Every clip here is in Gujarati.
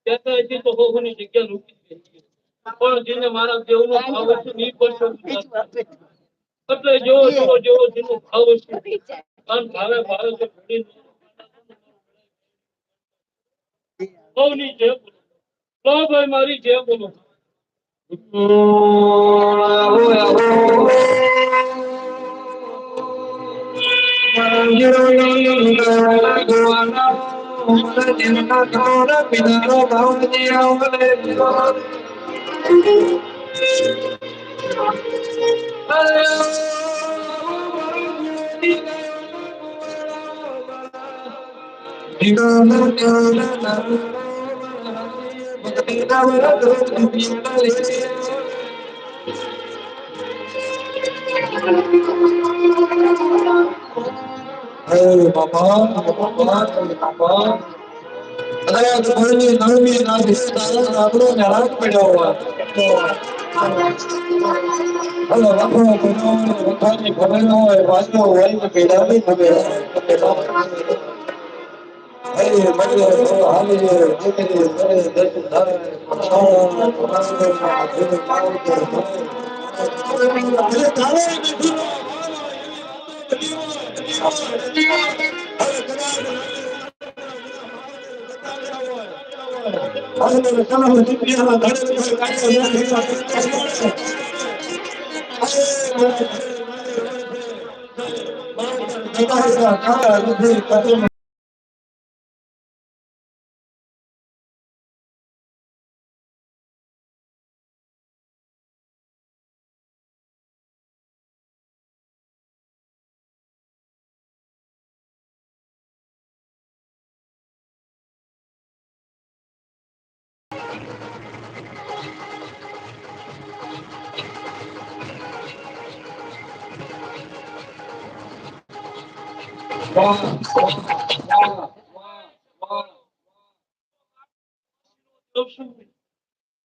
કહેતા હતી તો હોની જગ્યા રૂકી પણ જેને મારા દેવનો ભાવ છે ની પરસો એટલે જેવો જેનો ભાવ છે અન ભાવે ભાવે છે ઘડી હોની જે બોલો ભાઈ મારી જે બોલો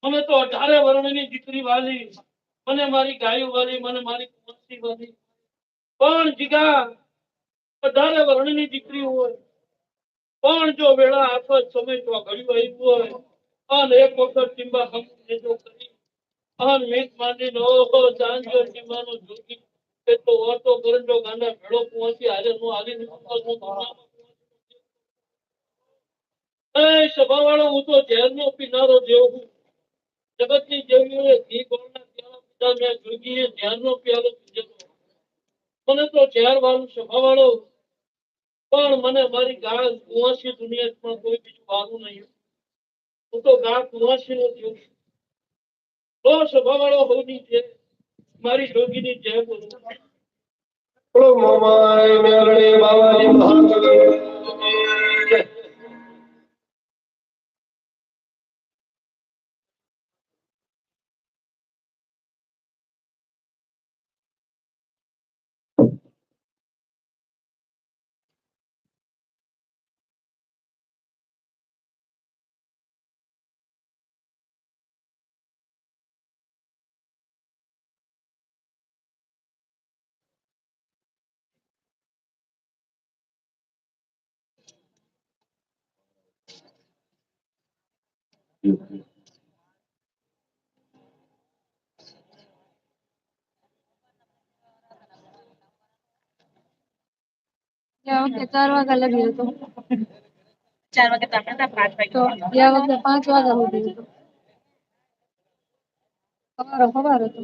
મને તો 18 વર્ણની દીકરી વાલી મને મારી ગાયો વાલી મને મારી કુંવરસી વાલી પણ જીગા 18 વર્ણની દીકરી હોય પણ જો વેળા આફત સમય તો ઘડી આવ્યું હોય અને એક વખત ટીંબા હમ જો કરી અન મેઘ માંડી નો ચાંદો ટીંબાનો જોગી એ તો ઓટો કરંડો ગાંડા ભેળો પહોંચી હારે નો આલી નિકલ એ સભાવાળો હું તો ઝેરનો પીનારો જેવ હું જગતની જેવીઓએ ઘી ગોળના પ્યાલા પીધા મેં જોગીએ ઝેરનો પ્યાલો પીધેલો મને તો ઝેર વાળું સભાવાળો પણ મને મારી ગાળ કુંવાસી દુનિયામાં કોઈ બીજું વાળું નહીં હું તો ગાળ કુંવાસી નો જીવ છું તો સભાવાળો હોની છે મારી જોગીની જય બોલું મોમાય મેરણી બાવાની મહાદેવ या वक्त 4 વાગ્યા લગી હતો 4 વાગે તો આપણે 5 વાગે તો યા વખતે 5 વાગ્યા સુધી હતો ખબર હતો